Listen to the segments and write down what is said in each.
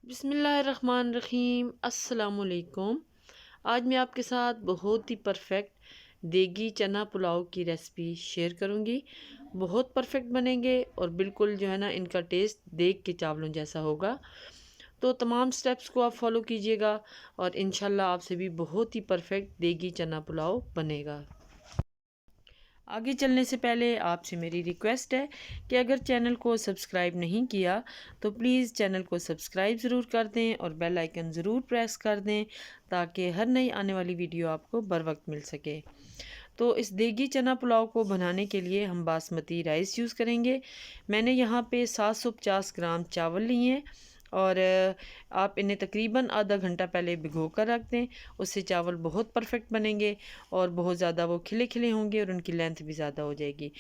बिस्मिल्लाहिर्रहमानिर्रहीम अस्सलामुअलैकुम। आज मैं आपके साथ बहुत ही परफेक्ट देगी चना पुलाव की रेसिपी शेयर करूंगी। बहुत परफेक्ट बनेंगे और बिल्कुल जो है ना, इनका टेस्ट देग के चावलों जैसा होगा। तो तमाम स्टेप्स को आप फॉलो कीजिएगा और इंशाल्लाह आपसे भी बहुत ही परफेक्ट देगी चना पुलाव बनेगा। आगे चलने से पहले आपसे मेरी रिक्वेस्ट है कि अगर चैनल को सब्सक्राइब नहीं किया तो प्लीज़ चैनल को सब्सक्राइब ज़रूर कर दें और बेल आइकन ज़रूर प्रेस कर दें ताकि हर नई आने वाली वीडियो आपको बर वक्त मिल सके। तो इस देगी चना पुलाव को बनाने के लिए हम बासमती राइस यूज़ करेंगे। मैंने यहाँ पे 750 ग्राम चावल लिए हैं और आप इन्हें तकरीबन आधा घंटा पहले भिगो कर रख दें। उससे चावल बहुत परफेक्ट बनेंगे और बहुत ज़्यादा वो खिले खिले होंगे और उनकी लेंथ भी ज़्यादा हो जाएगी।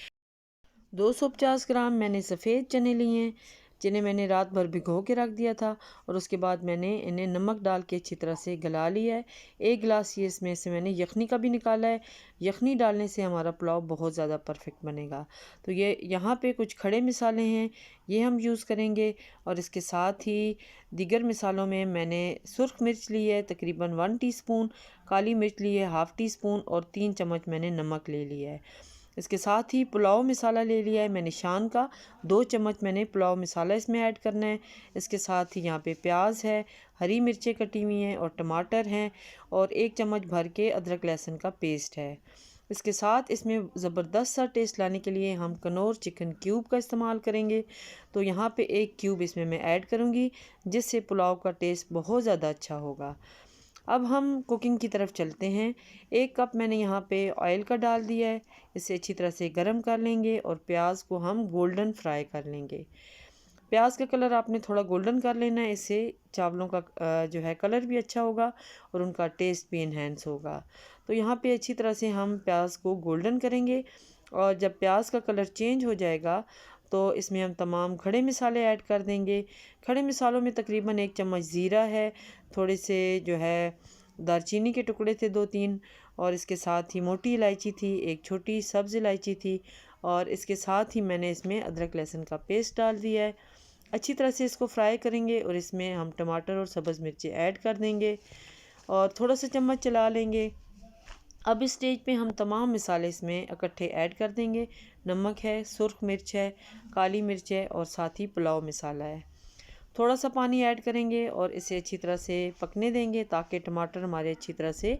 250 ग्राम मैंने सफ़ेद चने लिए हैं जिन्हें मैंने रात भर भिगो के रख दिया था और उसके बाद मैंने इन्हें नमक डाल के अच्छी तरह से गला लिया है। एक गिलास ये इसमें से मैंने यखनी का भी निकाला है। यखनी डालने से हमारा पुलाव बहुत ज़्यादा परफेक्ट बनेगा। तो ये यहाँ पे कुछ खड़े मिसाले हैं, ये हम यूज़ करेंगे। और इसके साथ ही दीगर मिसालों में मैंने सुर्ख मिर्च ली है तकरीबन 1 टीस्पून, काली मिर्च ली है हाफ़ टी स्पून और 3 चम्मच मैंने नमक ले लिया है। इसके साथ ही पुलाव मसाला ले लिया है मैंने शान का, 2 चम्मच मैंने पुलाव मसाला इसमें ऐड करना है। इसके साथ ही यहाँ पे प्याज है, हरी मिर्चें कटी हुई हैं और टमाटर हैं और 1 चम्मच भर के अदरक लहसुन का पेस्ट है। इसके साथ इसमें ज़बरदस्त सा टेस्ट लाने के लिए हम कनौर चिकन क्यूब का इस्तेमाल करेंगे। तो यहाँ पे 1 क्यूब इसमें मैं ऐड करूँगी जिससे पुलाव का टेस्ट बहुत ज़्यादा अच्छा होगा। अब हम कुकिंग की तरफ चलते हैं। 1 कप मैंने यहाँ पे ऑयल का डाल दिया है। इसे अच्छी तरह से गर्म कर लेंगे और प्याज को हम गोल्डन फ्राई कर लेंगे। प्याज का कलर आपने थोड़ा गोल्डन कर लेना है, इससे चावलों का जो है कलर भी अच्छा होगा और उनका टेस्ट भी इन्हेंस होगा। तो यहाँ पे अच्छी तरह से हम प्याज को गोल्डन करेंगे और जब प्याज का कलर चेंज हो जाएगा तो इसमें हम तमाम खड़े मसाले ऐड कर देंगे। खड़े मसालों में तकरीबन 1 चम्मच ज़ीरा है, थोड़े से जो है दालचीनी के टुकड़े थे 2-3 और इसके साथ ही मोटी इलायची थी, 1 छोटी सब्ज़ इलायची थी और इसके साथ ही मैंने इसमें अदरक लहसुन का पेस्ट डाल दिया है। अच्छी तरह से इसको फ्राई करेंगे और इसमें हम टमाटर और सब्ज़ मिर्ची ऐड कर देंगे और थोड़ा सा चम्मच चला लेंगे। अब इस स्टेज पे हम तमाम मसाले इसमें इकट्ठे ऐड कर देंगे। नमक है, सुर्ख मिर्च है, काली मिर्च है और साथ ही पुलाव मसाला है। थोड़ा सा पानी ऐड करेंगे और इसे अच्छी तरह से पकने देंगे ताकि टमाटर हमारे अच्छी तरह से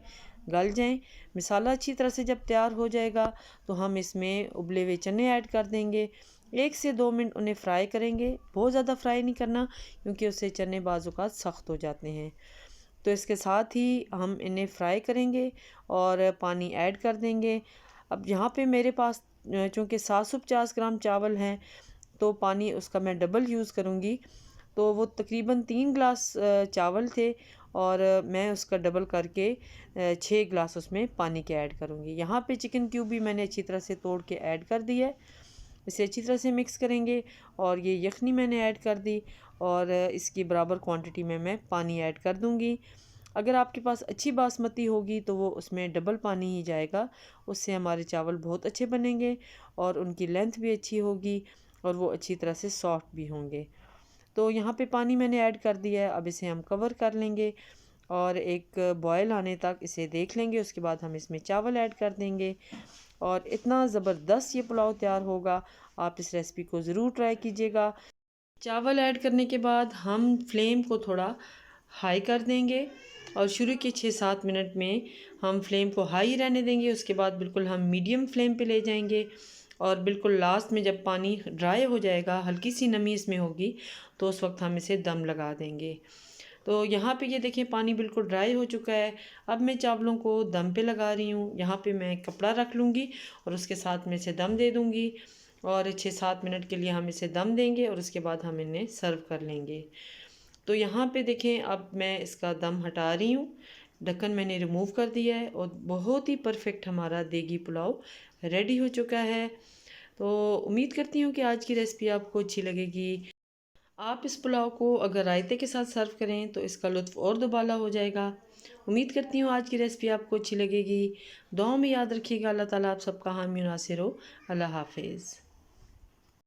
गल जाएं। मसाला अच्छी तरह से जब तैयार हो जाएगा तो हम इसमें उबले हुए चने ऐड कर देंगे। 1 से 2 मिनट उन्हें फ्राई करेंगे, बहुत ज़्यादा फ्राई नहीं करना क्योंकि उससे चने बाज़ औक़ात सख्त हो जाते हैं। तो इसके साथ ही हम इन्हें फ्राई करेंगे और पानी ऐड कर देंगे। अब यहाँ पे मेरे पास चूँकि 750 ग्राम चावल हैं तो पानी उसका मैं डबल यूज़ करूँगी। तो वो तकरीबन 3 गिलास चावल थे और मैं उसका डबल करके 6 गिलास उसमें पानी के ऐड करूँगी। यहाँ पे चिकन क्यूब भी मैंने अच्छी तरह से तोड़ के ऐड कर दिया है। इसे अच्छी तरह से मिक्स करेंगे और ये यखनी मैंने ऐड कर दी और इसकी बराबर क्वांटिटी में मैं पानी ऐड कर दूँगी। अगर आपके पास अच्छी बासमती होगी तो वो उसमें डबल पानी ही जाएगा, उससे हमारे चावल बहुत अच्छे बनेंगे और उनकी लेंथ भी अच्छी होगी और वो अच्छी तरह से सॉफ्ट भी होंगे। तो यहाँ पे पानी मैंने ऐड कर दिया है। अब इसे हम कवर कर लेंगे और एक बॉयल आने तक इसे देख लेंगे। उसके बाद हम इसमें चावल ऐड कर देंगे और इतना ज़बरदस्त ये पुलाव तैयार होगा। आप इस रेसिपी को ज़रूर ट्राई कीजिएगा। चावल ऐड करने के बाद हम फ्लेम को थोड़ा हाई कर देंगे और शुरू के 6-7 मिनट में हम फ्लेम को हाई रहने देंगे। उसके बाद बिल्कुल हम मीडियम फ्लेम पे ले जाएंगे और बिल्कुल लास्ट में जब पानी ड्राई हो जाएगा, हल्की सी नमी इसमें होगी, तो उस वक्त हम इसे दम लगा देंगे। तो यहाँ पे ये देखें पानी बिल्कुल ड्राई हो चुका है। अब मैं चावलों को दम पे लगा रही हूँ। यहाँ पे मैं कपड़ा रख लूँगी और उसके साथ में इसे दम दे दूँगी और 6-7 मिनट के लिए हम इसे दम देंगे और उसके बाद हम इन्हें सर्व कर लेंगे। तो यहाँ पे देखें अब मैं इसका दम हटा रही हूँ, ढक्कन मैंने रिमूव कर दिया है और बहुत ही परफेक्ट हमारा देगी पुलाव रेडी हो चुका है। तो उम्मीद करती हूँ कि आज की रेसिपी आपको अच्छी लगेगी। आप इस पुलाव को अगर रायते के साथ सर्व करें तो इसका लुत्फ़ और दुबाला हो जाएगा। उम्मीद करती हूँ आज की रेसिपी आपको अच्छी लगेगी। दुआओं में याद रखिएगा। अल्लाह ताला आप सबका हामी नासिर हो। अल्लाह हाफिज़।